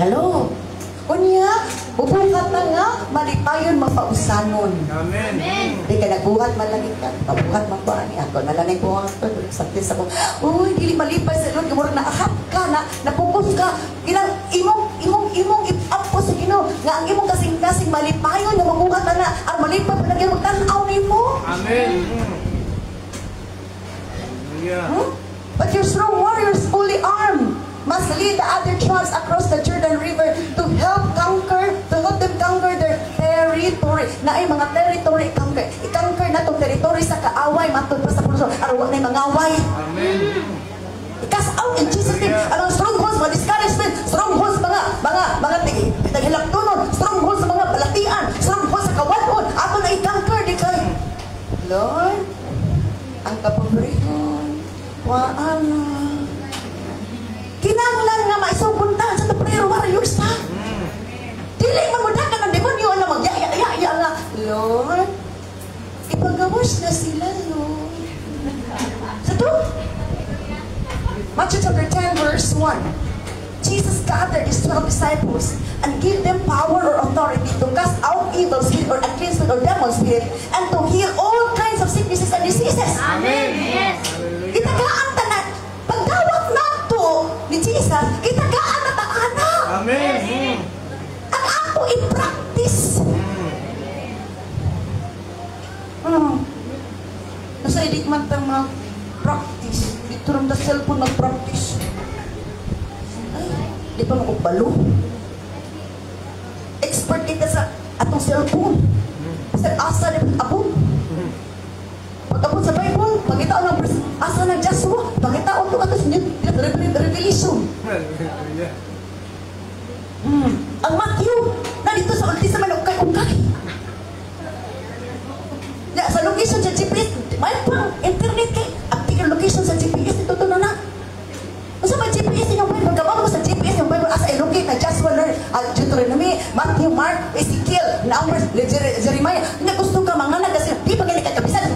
Hello? Kunya, bubuhat na nga, malipayon mapausanon. Amen. Di ka nagbuhat malangit ka, pabuhat magpaan niya. Ako nalanay ko ako, saktis ako. Uy, dili malipay sa Lord, kamurang naahap ka, napupos ka. Kinang imong ip-up sa Ginoo. Nga ang imong kasing-kasing malipayon, nga mabuhat na ang malipay pa nagyang magtanaw ni mo. Amen. Hallelujah. But your strong warriors, fully armed, must lead the other tribes across the Jordan River to help them conquer their territory. Na ay mga territory conquer. I-conquer na itong territory sa kaaway, matod pa sa puso. Araw na yung mga away. Amen. I-cast out in Jesus' name. Ang strongholds, mga discouragement, strongholds, mga taghilaktunon, strongholds sa mga balatian, strongholds sa kawanon. Ako na i-conquer di kay Lord, ang kapaborihon, waana. Kinanglan nga maisupuntahan sa prayer warriors ha. Dili man mudakan ng demonyo na magyaya nga. Lord, ipagawas na sila, Lord. Sa to? Matthew chapter 10 verse 1. Jesus gathered his 12 disciples and gave them power or authority to cast out evil spirit or unclean spirit or demon spirit and to heal all kinds of sicknesses and diseases. Amen. Yes. Itagaan tanan. Pagdawat nato ni Jesus, itagaan na taana. Amen. Ang ako i-practice. Nasa edit man tang mag-practice. Dito rin na cellphone mag-practice. Ay, di pa makubalo. Expert kita sa atong cellphone. Sa asa na abot. Pag-abot sa Bible, pagkita ng asa ng Joshua, pagkita ko ito ato sa Revelation. Hallelujah. Ang Matthew, na dito sa Old Testament, ukay-ukay. Sa location sa GPS, may pang internet kay active location sa GPS, ito to na. Masa may GPS yung Bible, pagkabang mo sa GPS yung Bible, asa i-locate na Joshua, Deuteronomy, Matthew, Mark, Ezekiel, Numbers, Jeremiah. Hindi gusto ka mga kasi di pa ganit kabisan,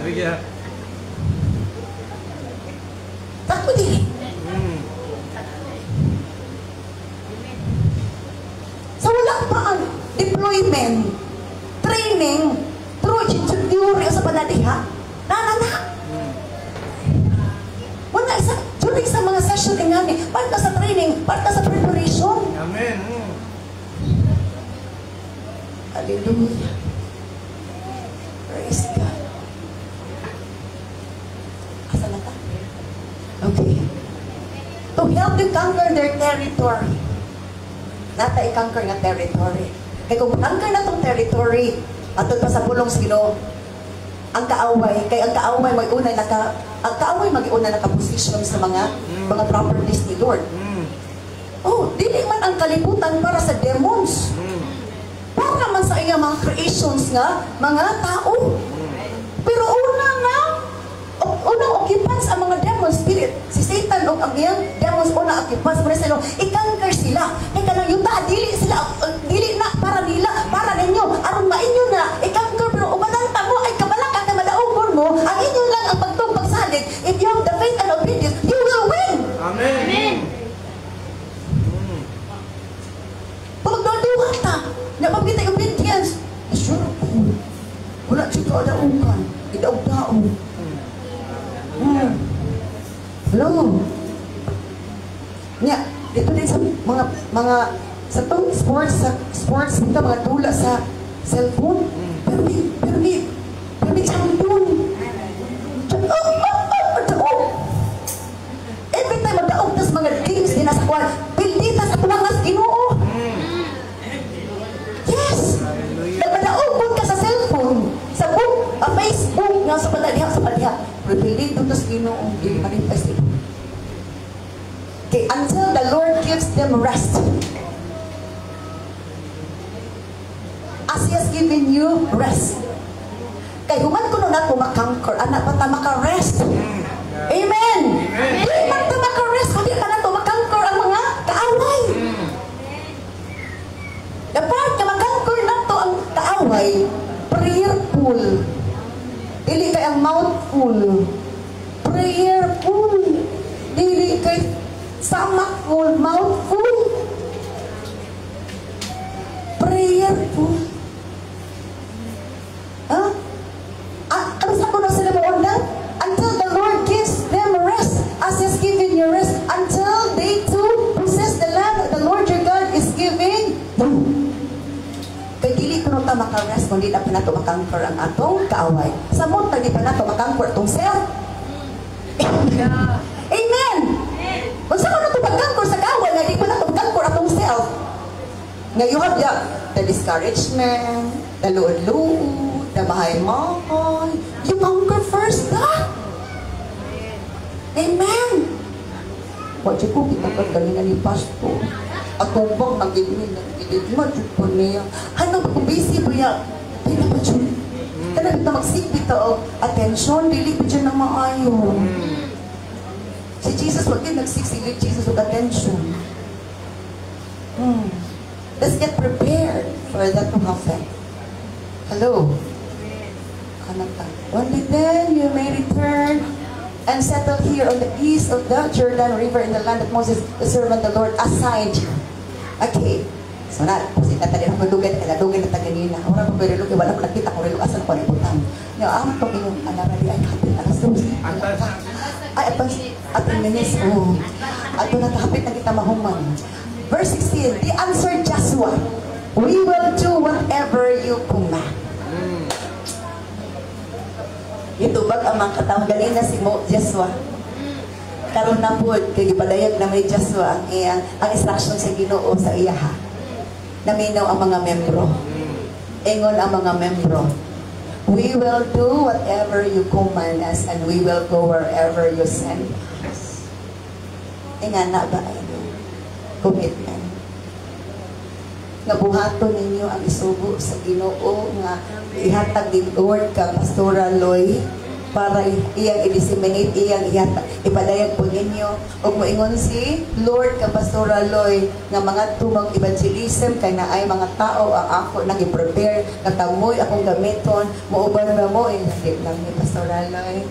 Hallelujah. Takbo din. So wala pa ang deployment, training, through theory sa panadiha. Na. Wala isa, during sa mga session nga ni, part sa training, part sa preparation. Amen. Hallelujah. Praise God. Asa na ta? Okay. To help them conquer their territory. Nata i-conquer nga territory. Kaya kung conquer na tong territory, atod pa sa pulong sa Ginoo, ang kaaway, kay ang kaaway mag-iuna naka-position sa mga properties ni Lord. Oh, dili man ang kalibutan para sa demons. Para man sa iyang mga creations nga, mga tao. Pero unang occupants ang mga demon spirit. Si Satan o ang iyang demons unang occupants. Muna sila, i-conquer sila. Kaya kanang yuta, dili na para nila, para ninyo. ta. Napagkita yung obedience. Sure po. Wala siya kaadaukan. Idaog-daog. Hello. Nya, dito din sa mga sa tong sports dito mga tula sa cellphone. Permi champion. Every time magdaog tas mga games din sa kwan, pildita sa tuwangas Ginoo. Yes. Nagpadaog ka sa cellphone, sa Facebook nga sa padiha. Pero pildita tas Ginoo, di pa rin pasti. Okay, until the Lord gives them rest. As He has given you rest. Kay human kuno na ko makanker, anak pa ta maka-rest. Amen. Di man ta maka-rest, kundi ka na to makanker ang mga kaaway. Dapat ka makanker na to ang kaaway, prayerful. Dili kay ang mouthful. Prayerful. Dili kay samakful, mouthful. Prayerful. Huh? Ano sa kuno sila mo undang? Until the Lord gives them rest, as He has given you rest, until they too possess the land that the Lord your God is giving them. Kay dili kuno ta maka-rest kung di na pa nato makangkor ang atong kaaway. Sa mo ta di pa nato makangkor tong self. Amen. Kung sa kuno to pagkangkor sa kaaway nga di pa nato makangkor atong self. Nga you have the discouragement, the luod-luod, the mahay-mahay. You conquer first, ha? Amen. Wala siya po kita kagalingan ni Pastor. At tumbang nag-idid-idid-idid-idid po niya. Ano ba kung busy po niya? Ay, naman siya. Talagang na magsipit o attention, dili po siya na maayo. Si Jesus, wag din nagsisigil Jesus with attention. Let's get prepared for that to happen. Hello? Only then you may return and settle here on the east of the Jordan River in the land that Moses, the servant of the Lord, assigned you. Okay. So na, kasi natali na madugan, kanadugan na taganina. Wala pa pero lugi, wala pa nakita ko rin asan ko na iputan. Yung amat ko yung anarali ay kapit, alas 12. Ay, at minis, at nakahapit na kita mahuman. Verse 16, they answered Joshua, we will do whatever you command. Ito bag ang mga katawag ganina si Joshua. Karon na po, kay ipadayag na may Joshua ang instruction sa Ginoo sa iyaha. Naminaw ang mga membro. Ingon ang mga membro. We will do whatever you command us and we will go wherever you send us. Nga na ba ay commitment? Nga buhaton ninyo ang isugo sa Ginoo nga ihatag ni Lord ka Pastoral Loy para iyang i-disseminate, iyang ipadayag po ninyo. Ug moingon si Lord ka Pastoral Loy nga mga tumang evangelism kay naay mga tao ang ako nang i-prepare natamoy akong gamiton muuban ba mo hindi lang ni Pastoral Loy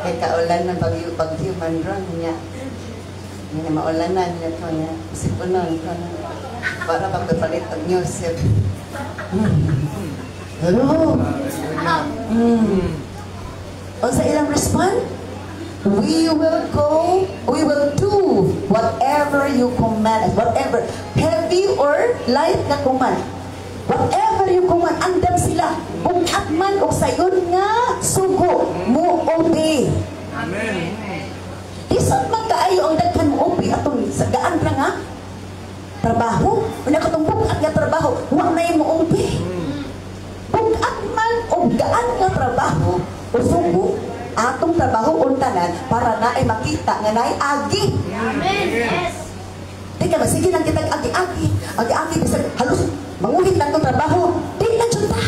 kay kaulan ng bagyo man ron niya. Hindi na maulanan niya ito niya. Sipunan ko na. Para pagpapalit ang Yosef. Hello? O sa ilang respond? We will go, we will do whatever you command us. Whatever. Heavy or light na command. Whatever you command, andam sila. Kung atman o sayon nga, sugo mo obey. Amen. Isang magkaayo ang daghan mo opi atong sa gaan ra nga trabaho. Una katong bukat nga trabaho, wa na mo opi. Bukat man o gaan nga trabaho, usugo atong trabaho untanan para na ay makita nga naay agi. Amen. Yes. Teka ba, sige lang kita agi-agi. Agi-agi, bisag halos manguhit lang itong trabaho. Di na junta.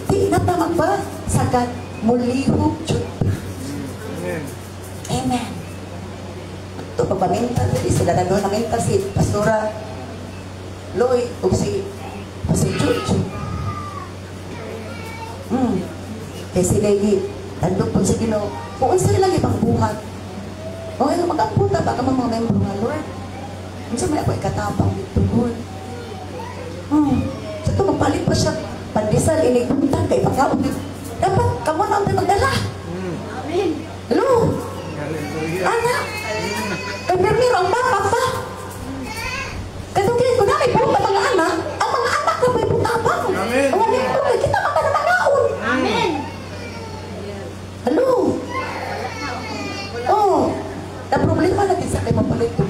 Di na tamang ba? Sagad, mulihog junta. Amen. Amen. Ito pagpamintal, sila na doon namintal si Pastora Loy o si Chuchu. Kaya sila tandok po sa Ginoo. Kung sila lang ipang buhat. O ano, mag-amputa, baka mga membro. Minsan may ako ikatabang dito, Lord. Sa ito, magpalit pa siya. Pandesal, inipunta kay pagkaon dito. Dapat, kamo na ang magdala. Amen. Hello? Hallelujah. Anak? Kay Permiro, ang papa pa. Katugin ko na, may punta mga anak. Ang mga anak na may putabang. Amen. Ang mga ito, kita maka na magaon. Amen. Hello? Oh, na problema natin sa kayo mapalit ko.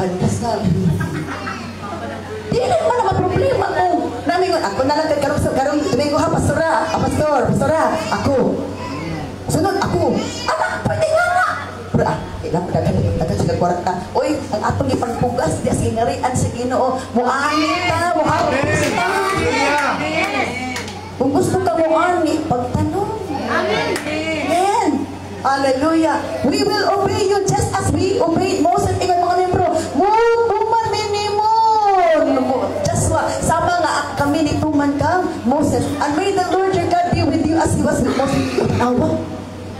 Pandesal. Hindi naman naman problema ko. Namingon, ako na lang kay karong tumingo ha, pastora, ako. Sunod, ako. Anak, pwede nga na. Pero ilang dagan sa kwarta. Uy, ang atong ipagpugas, di as ingarian sa Ginoo. Muangit ta, muangit ta. Kung gusto ka muangit, pagtanong. Amen. Amen. Hallelujah. We will obey you just as we obeyed Moses. Ingat mga membro. Tuman minimon. Joshua, sama nga kami ni tuman kang Moses. And may the Lord your God be with you as he was with Moses. Awa.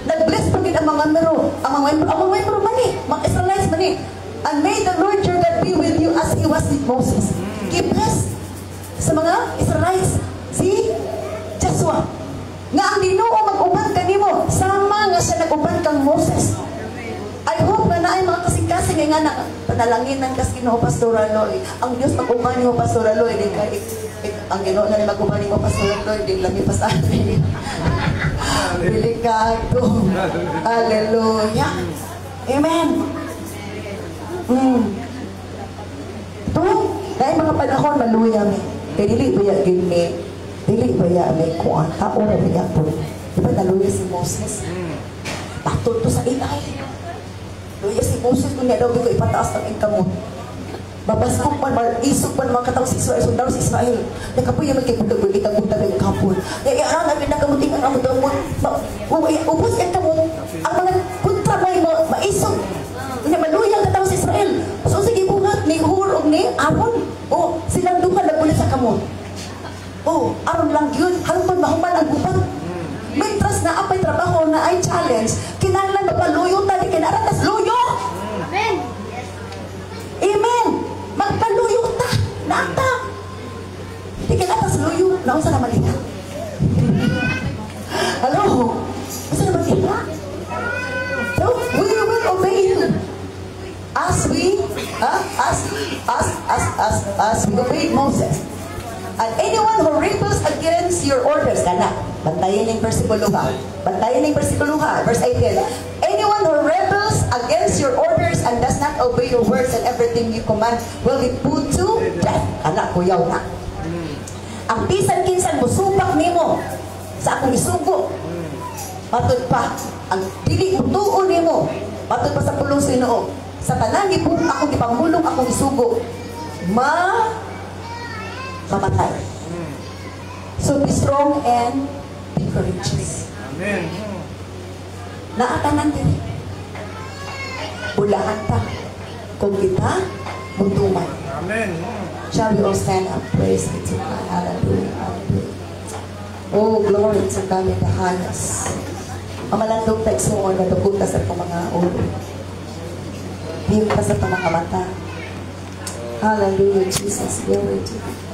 Nag-bless pa rin ang mga membro. Ang mga membro mani. Mga Israelites mani. And may the Lord your God be with you as he was with Moses. Give-bless sa mga Israelites. Si Joshua. Nga ang Ginoo mag-uban kanimo, sama nga siya nag-uban kang Moses. I hope na naay mga kasing-kasing nga na panalanginan kas Ginoo Pastor Aloy. Ang Dios mag-uban nimo Pastor Aloy, di kay ang Ginoo na mag-uban nimo Pastor Aloy, di lami pa sa atin. Delikado. Hallelujah. Amen. Ito, dahil mga panahon maluya mi. Kaya dili ba yagin mi? Dili ba yagin ko ang tao na niya po? Di ba naluya si Moses? Patol to sa inay. Luya si Moses kung niya daw ko ipataas ng income mo. Babasok pa, isok pa naman katawag si Israel, sundalo si Israel. Nakapuya man kay budag-budag, itag-budag ang kapon. Kaya arang na pinagamuting ang amot-amot. Ubus yan ka mo. Ang mga kontra mo, maisok. Kanya maluya katawag si Israel. So sige bungat, ni Hur o ni Aaron. O, silang duha nagpulit sa kamon. O, Aaron lang yun. Hangtod mahuman ang gubat. Mintras na apay trabaho na ay challenge, kinahanglan magpaluyo tali kinaratas luyo. Amen. Amen. Magpaluyo ta. Nata. Di kinaratas luyo. Naon sa naman ina? Hello? Asa naman ina? So, we will obey you. As we obeyed Moses. And anyone who rebels against your orders, kana, bantayan yung versikulo ha. Bantayan yung versikulo ha. Verse 18. Anyone who rebels against your orders and does not obey your words and everything you command will be put to death. Anak, kuyaw na. Ang bisan kinsan mo, supak nimo sa akong isugo. Matod pa, ang dili utuon nimo. Matod pa sa pulong Sinoo. Sa tanan ni po, akong ipangulong akong isugo. Mamatay. So be strong and be courageous. Amen. Naatanan din. Ulaan ta. Kung kita, magtumay. Amen. Shall we all stand up? Praise be to God. Hallelujah. Hallelujah. Oh, glory to God in the highest. Mamalandong taigsuon na dugutas at mga ulo. Hiyong ka sa mga mata. Hallelujah, Jesus. Glory to God.